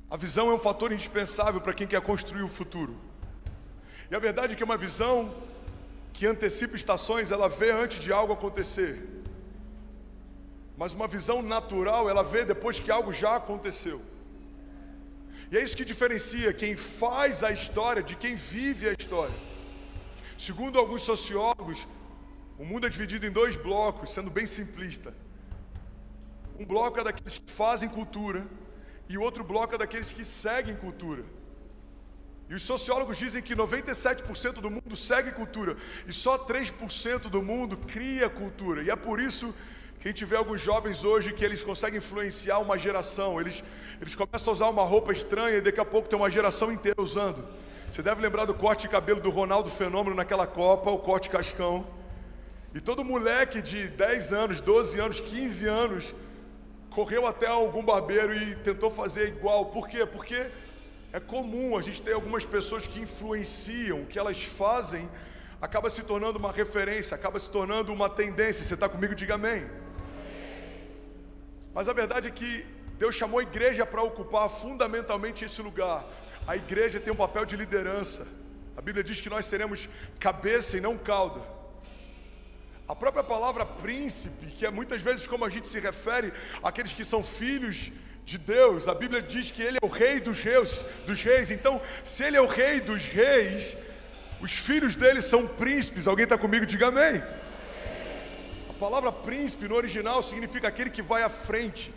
A visão é um fator indispensável para quem quer construir o futuro. E a verdade é que uma visão que antecipa estações, ela vê antes de algo acontecer. Mas uma visão natural, ela vê depois que algo já aconteceu. E é isso que diferencia quem faz a história de quem vive a história. Segundo alguns sociólogos, o mundo é dividido em dois blocos, sendo bem simplista. Um bloco é daqueles que fazem cultura e o outro bloco é daqueles que seguem cultura. E os sociólogos dizem que 97% do mundo segue cultura e só 3% do mundo cria cultura. E é por isso que a gente vê alguns jovens hoje que eles conseguem influenciar uma geração. Eles começam a usar uma roupa estranha e daqui a pouco tem uma geração inteira usando. Você deve lembrar do corte de cabelo do Ronaldo Fenômeno naquela Copa, o corte cascão. E todo moleque de 10 anos, 12 anos, 15 anos correu até algum barbeiro e tentou fazer igual. Por quê? Porque é comum a gente ter algumas pessoas que influenciam, o que elas fazem acaba se tornando uma referência, acaba se tornando uma tendência. Você está comigo? Diga amém. Mas a verdade é que Deus chamou a igreja para ocupar fundamentalmente esse lugar. A igreja tem um papel de liderança. A Bíblia diz que nós seremos cabeça e não cauda. A própria palavra príncipe, que é muitas vezes como a gente se refere àqueles que são filhos de Deus, a Bíblia diz que Ele é o rei dos reis. Então, se Ele é o rei dos reis, os filhos dele são príncipes. Alguém está comigo? Diga amém. A palavra príncipe no original significa aquele que vai à frente,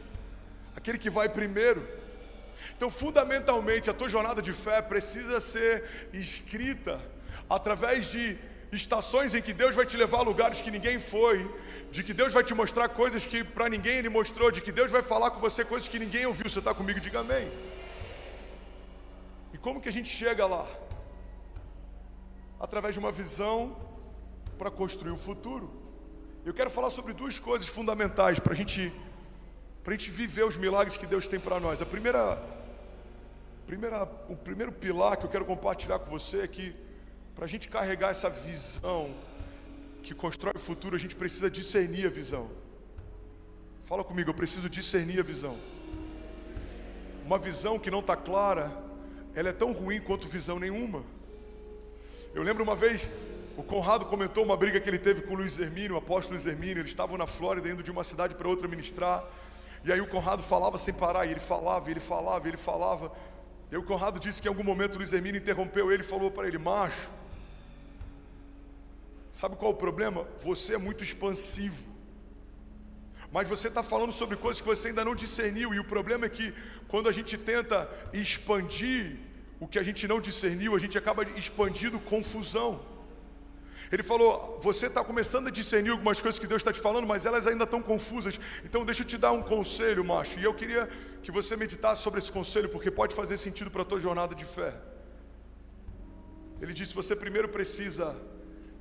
aquele que vai primeiro. Então, fundamentalmente, a tua jornada de fé precisa ser escrita através de estações em que Deus vai te levar a lugares que ninguém foi, de que Deus vai te mostrar coisas que para ninguém Ele mostrou, de que Deus vai falar com você coisas que ninguém ouviu. Você está comigo? Diga amém. E como que a gente chega lá? Através de uma visão para construir o futuro. Eu quero falar sobre duas coisas fundamentais para a gente viver os milagres que Deus tem para nós. O primeiro pilar que eu quero compartilhar com você é que para a gente carregar essa visão que constrói o futuro, a gente precisa discernir a visão. Fala comigo, eu preciso discernir a visão. Uma visão que não está clara, ela é tão ruim quanto visão nenhuma. Eu lembro uma vez, o Conrado comentou uma briga que ele teve com o Luiz Hermínio, o apóstolo Luiz Hermínio. Eles estavam na Flórida indo de uma cidade para outra ministrar. E aí o Conrado falava sem parar, e ele falava. E aí o Conrado disse que em algum momento o Luiz Hermínio interrompeu ele e falou para ele: macho, sabe qual é o problema? Você é muito expansivo, mas você está falando sobre coisas que você ainda não discerniu. E o problema é que quando a gente tenta expandir o que a gente não discerniu, a gente acaba expandindo confusão. Ele falou: você está começando a discernir algumas coisas que Deus está te falando, mas elas ainda estão confusas. Então deixa eu te dar um conselho, macho. E eu queria que você meditasse sobre esse conselho, porque pode fazer sentido para a tua jornada de fé. Ele disse: você primeiro precisa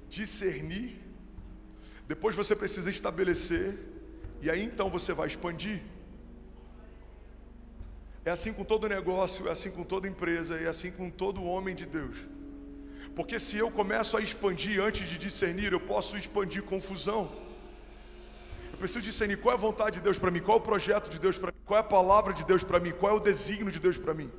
discernir, depois você precisa estabelecer, e aí então você vai expandir. É assim com todo negócio, é assim com toda empresa, é assim com todo homem de Deus. Porque se eu começo a expandir antes de discernir, eu posso expandir confusão. Eu preciso discernir qual é a vontade de Deus para mim, qual é o projeto de Deus para mim, qual é a palavra de Deus para mim, qual é o desígnio de Deus para mim.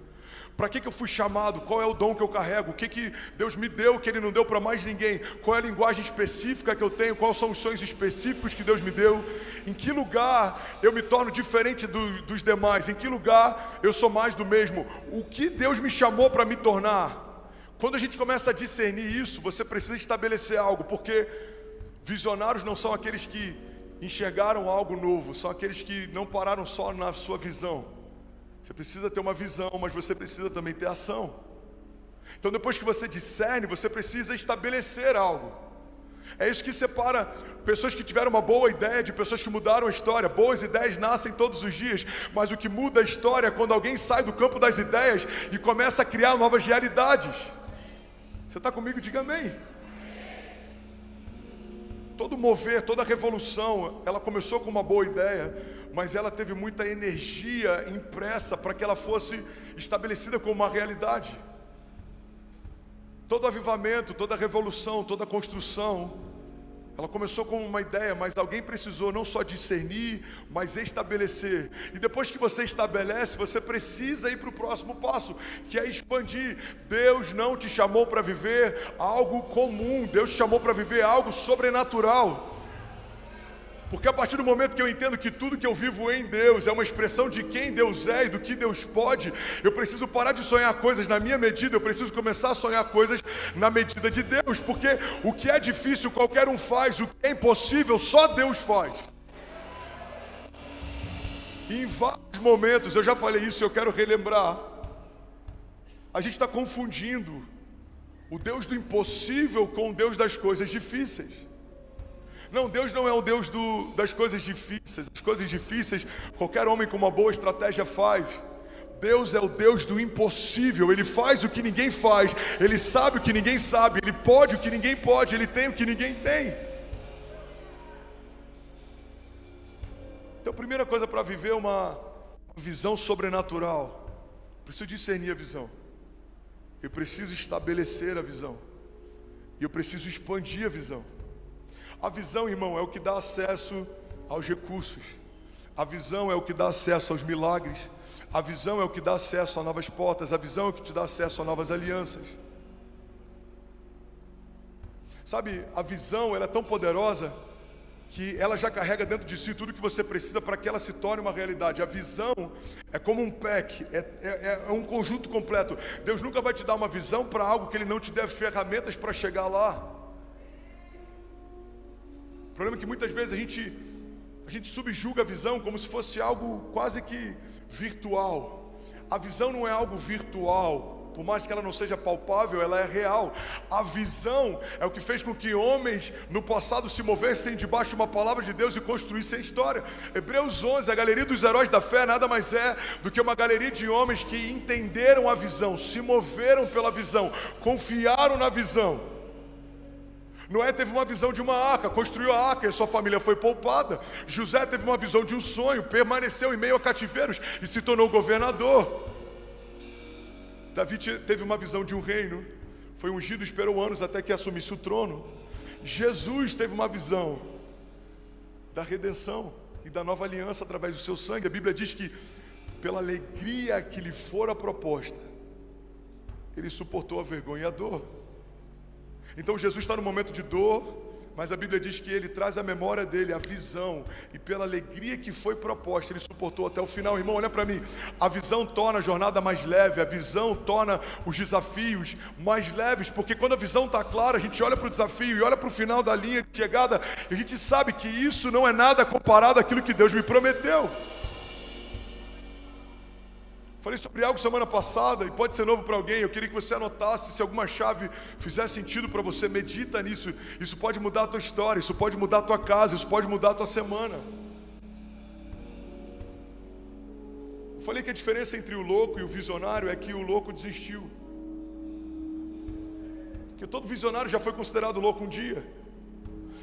Para que eu fui chamado? Qual é o dom que eu carrego? O que Deus me deu que Ele não deu para mais ninguém? Qual é a linguagem específica que eu tenho? Quais são os sonhos específicos que Deus me deu? Em que lugar eu me torno diferente dos demais? Em que lugar eu sou mais do mesmo? O que Deus me chamou para me tornar? Quando a gente começa a discernir isso, você precisa estabelecer algo, porque visionários não são aqueles que enxergaram algo novo, são aqueles que não pararam só na sua visão. Você precisa ter uma visão, mas você precisa também ter ação. Então depois que você discerne, você precisa estabelecer algo. É isso que separa pessoas que tiveram uma boa ideia de pessoas que mudaram a história. Boas ideias nascem todos os dias, mas o que muda a história é quando alguém sai do campo das ideias e começa a criar novas realidades. Você está comigo? Diga amém. Todo mover, toda revolução, ela começou com uma boa ideia, mas ela teve muita energia impressa para que ela fosse estabelecida como uma realidade. Todo avivamento, toda revolução, toda construção, Ela começou com uma ideia, mas alguém precisou não só discernir, mas estabelecer. E depois que você estabelece, você precisa ir para o próximo passo, que é expandir. Deus não te chamou para viver algo comum, Deus te chamou para viver algo sobrenatural. Porque a partir do momento que eu entendo que tudo que eu vivo em Deus é uma expressão de quem Deus é e do que Deus pode, eu preciso parar de sonhar coisas na minha medida, eu preciso começar a sonhar coisas na medida de Deus, porque o que é difícil qualquer um faz, o que é impossível só Deus faz. E em vários momentos, eu já falei isso, eu quero relembrar, a gente está confundindo o Deus do impossível com o Deus das coisas difíceis. Não, Deus não é o Deus das coisas difíceis. As coisas difíceis, qualquer homem com uma boa estratégia faz. Deus é o Deus do impossível. Ele faz o que ninguém faz. Ele sabe o que ninguém sabe. Ele pode o que ninguém pode. Ele tem o que ninguém tem. Então, a primeira coisa para viver uma visão sobrenatural, preciso discernir a visão. Eu preciso estabelecer a visão. E eu preciso expandir a visão. A visão, irmão, é o que dá acesso aos recursos. A visão é o que dá acesso aos milagres. A visão é o que dá acesso a novas portas. A visão é o que te dá acesso a novas alianças. Sabe, a visão, ela é tão poderosa que ela já carrega dentro de si tudo que você precisa para que ela se torne uma realidade. A visão é como um pack, é um conjunto completo. Deus nunca vai te dar uma visão para algo que Ele não te der ferramentas para chegar lá. O problema é que muitas vezes a gente subjuga a visão como se fosse algo quase que virtual. A visão não é algo virtual, por mais que ela não seja palpável, ela é real. A visão é o que fez com que homens no passado se movessem debaixo de uma palavra de Deus e construíssem a história. Hebreus 11, a galeria dos heróis da fé, nada mais é do que uma galeria de homens que entenderam a visão, se moveram pela visão, confiaram na visão. Noé teve uma visão de uma arca, construiu a arca e sua família foi poupada. José teve uma visão de um sonho, permaneceu em meio a cativeiros e se tornou governador. Davi teve uma visão de um reino, foi ungido, esperou anos até que assumisse o trono. Jesus teve uma visão da redenção e da nova aliança através do seu sangue. A Bíblia diz que pela alegria que lhe fora proposta, ele suportou a vergonha e a dor. Então Jesus está no momento de dor, mas a Bíblia diz que Ele traz à memória dele a visão, e pela alegria que foi proposta, Ele suportou até o final. Irmão, olha para mim, a visão torna a jornada mais leve, a visão torna os desafios mais leves, porque quando a visão está clara, a gente olha para o desafio e olha para o final da linha de chegada, e a gente sabe que isso não é nada comparado àquilo que Deus me prometeu. Falei sobre algo semana passada e pode ser novo para alguém. Eu queria que você anotasse, se alguma chave fizer sentido para você, medita nisso. Isso pode mudar a tua história, isso pode mudar a tua casa, isso pode mudar a tua semana. Eu falei que a diferença entre o louco e o visionário é que o louco desistiu. Que todo visionário já foi considerado louco um dia.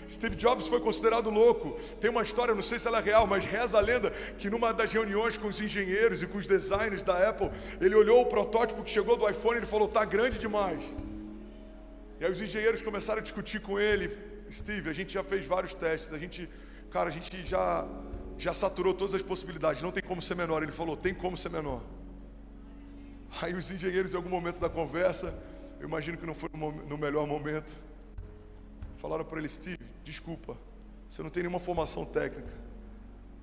Steve Jobs foi considerado louco. Tem uma história, não sei se ela é real, mas reza a lenda que numa das reuniões com os engenheiros e com os designers da Apple, ele olhou o protótipo que chegou do iPhone e ele falou: tá grande demais. E aí os engenheiros começaram a discutir com ele: Steve, a gente já fez vários testes, a gente já saturou todas as possibilidades, não tem como ser menor. Ele falou: tem como ser menor. Aí os engenheiros, em algum momento da conversa, eu imagino que não foi no melhor momento, falaram para ele: Steve, desculpa, você não tem nenhuma formação técnica.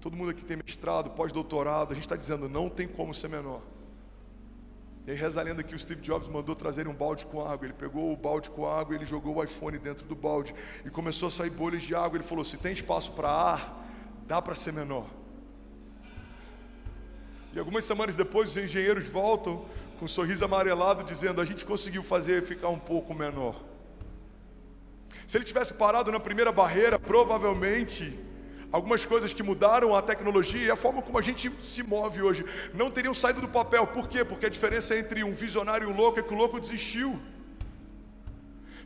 Todo mundo aqui tem mestrado, pós-doutorado. A gente está dizendo, não tem como ser menor. E aí reza a lenda que o Steve Jobs mandou trazer um balde com água. Ele pegou o balde com água e ele jogou o iPhone dentro do balde. E começou a sair bolhas de água. Ele falou: se tem espaço para ar, dá para ser menor. E algumas semanas depois os engenheiros voltam com um sorriso amarelado, dizendo: a gente conseguiu fazer ficar um pouco menor. Se ele tivesse parado na primeira barreira, provavelmente algumas coisas que mudaram a tecnologia e a forma como a gente se move hoje não teriam saído do papel. Por quê? Porque a diferença entre um visionário e um louco é que o louco desistiu.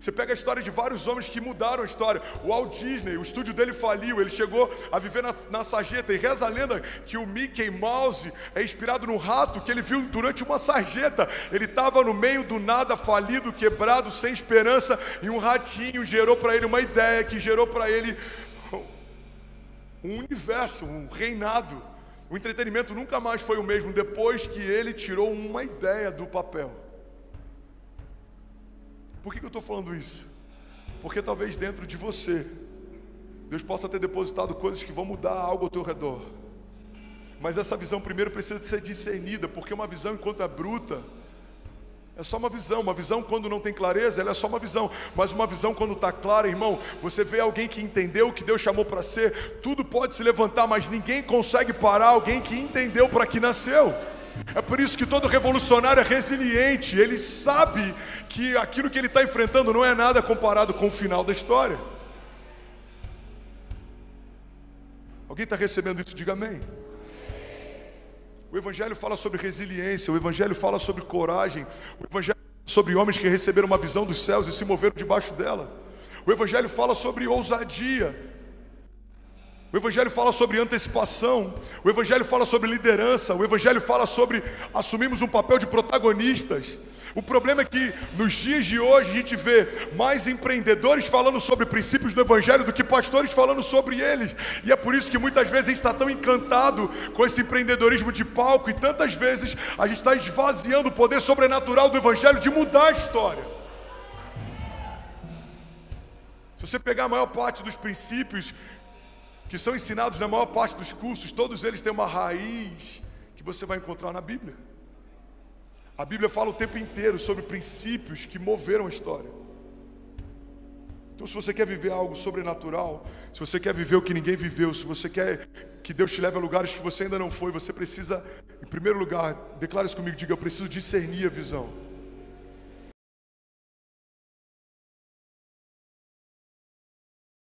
Você pega a história de vários homens que mudaram a história. O Walt Disney, o estúdio dele faliu, ele chegou a viver na sarjeta. E reza a lenda que o Mickey Mouse é inspirado no rato que ele viu durante uma sarjeta. Ele estava no meio do nada, falido, quebrado, sem esperança, e um ratinho gerou para ele uma ideia, que gerou para ele um universo, um reinado. O entretenimento nunca mais foi o mesmo depois que ele tirou uma ideia do papel. Por que eu estou falando isso? Porque talvez dentro de você, Deus possa ter depositado coisas que vão mudar algo ao teu redor. Mas essa visão primeiro precisa ser discernida, porque uma visão enquanto é bruta, é só uma visão. Uma visão quando não tem clareza, ela é só uma visão. Mas uma visão quando está clara, irmão, você vê alguém que entendeu o que Deus chamou para ser, tudo pode se levantar, mas ninguém consegue parar alguém que entendeu para que nasceu. É por isso que todo revolucionário é resiliente. Ele sabe que aquilo que ele está enfrentando não é nada comparado com o final da história. Alguém está recebendo isso? Diga amém. O Evangelho fala sobre resiliência, o Evangelho fala sobre coragem, o Evangelho fala sobre homens que receberam uma visão dos céus e se moveram debaixo dela. O Evangelho fala sobre ousadia. O Evangelho fala sobre antecipação, o Evangelho fala sobre liderança, o Evangelho fala sobre assumirmos um papel de protagonistas. O problema é que nos dias de hoje a gente vê mais empreendedores falando sobre princípios do Evangelho do que pastores falando sobre eles. E é por isso que muitas vezes a gente está tão encantado com esse empreendedorismo de palco, e tantas vezes a gente está esvaziando o poder sobrenatural do Evangelho de mudar a história. Se você pegar a maior parte dos princípios que são ensinados na maior parte dos cursos, todos eles têm uma raiz que você vai encontrar na Bíblia. A Bíblia fala o tempo inteiro sobre princípios que moveram a história. Então, se você quer viver algo sobrenatural, se você quer viver o que ninguém viveu, se você quer que Deus te leve a lugares que você ainda não foi, você precisa, em primeiro lugar, declara isso comigo, diga: eu preciso discernir a visão.